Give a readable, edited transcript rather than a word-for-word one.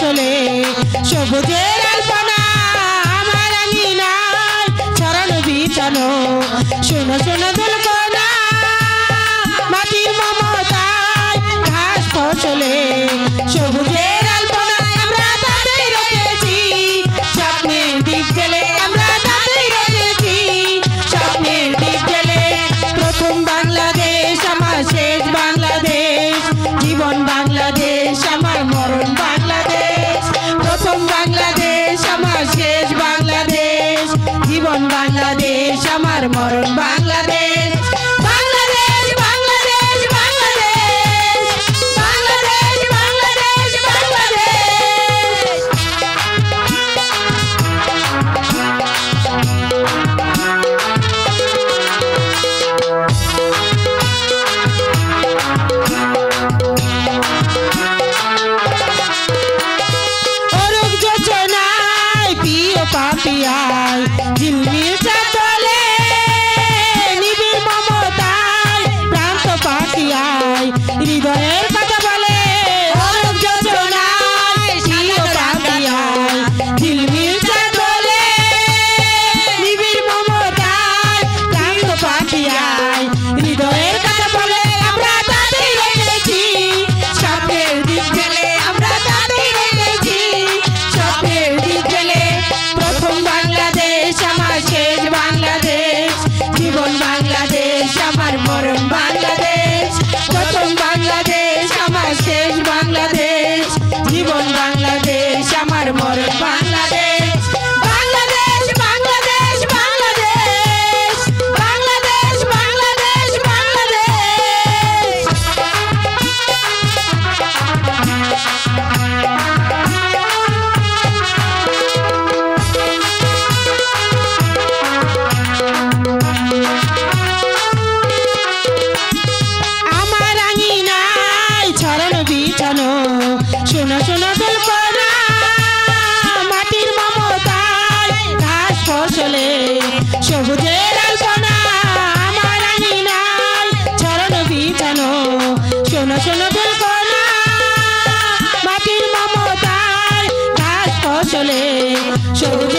ফসলে সবুজের আলপনা আমার আঙিনায় ছড়ানো বিছানো শোনো শোনো দোলকনা মাটির মমতায় ঘাস ফসলে সবুজের আলপনা আমরা তাদের রেখেছি স্বপ্নের দ্বীপ জেলে আমরা তাদের রেখেছি স্বপ্নের দ্বীপ জেলে প্রথম বাংলাদেশ আমার শেষ বাংলাদেশ জীবন বাংলাদেশ আমার মরণ বাংলাদেশ প্রথম বাংলাদেশ আমার শেষ বাংলাদেশ জীবন বাংলাদেশ আমার মরণ বাংলাদেশ বাংলাদেশ বাংলাদেশ বাংলাদেশ বাংলাদেশ বাংলাদেশ অরুক যোজনায় প্রিয় পাপিয়ায় ঝিলমিল চাতলে নিবিড় মমতায় প্রান্ত পাখিয়ায় হৃদয়ের কথা বলে অরুক যোজনায় প্রিয় পাপিয়ায় ঝিলমিল চাতলে নিবিড় মমতায় প্রান্ত পাখিয়ায় হৃদয়ের কথা বলে আমরা তাদের রেখেছি স্বপ্নের দ্বীপ জেলে আমরা তাদের রেখেছি স্বপ্নের দ্বীপ জেলে প্রথম বাংলাদেশ আমার শেষ বাংলাদেশ জীবন বাংলাদেশ আমার মরণ বাংলাদেশ প্রথম বাংলাদেশ আমার শেষ বাংলাদেশ জীবন বাংলাদেশ আমার মরণ বাংলাদেশ বাংলাদেশ বাংলাদেশ বাংলাদেশ বাংলাদেশ বাংলাদেশ আমার আঙিনায় ছড়ানো বিছানো শোনো শোনো দোলকনা মাটির মমতায় ঘাস ফসলে সবুজের আলপনা আমার আঙিনায় ছড়ানো বিছানো শোনো শোনো দোলকনা মাটির মমতায় ঘাস ফসলে সবুজ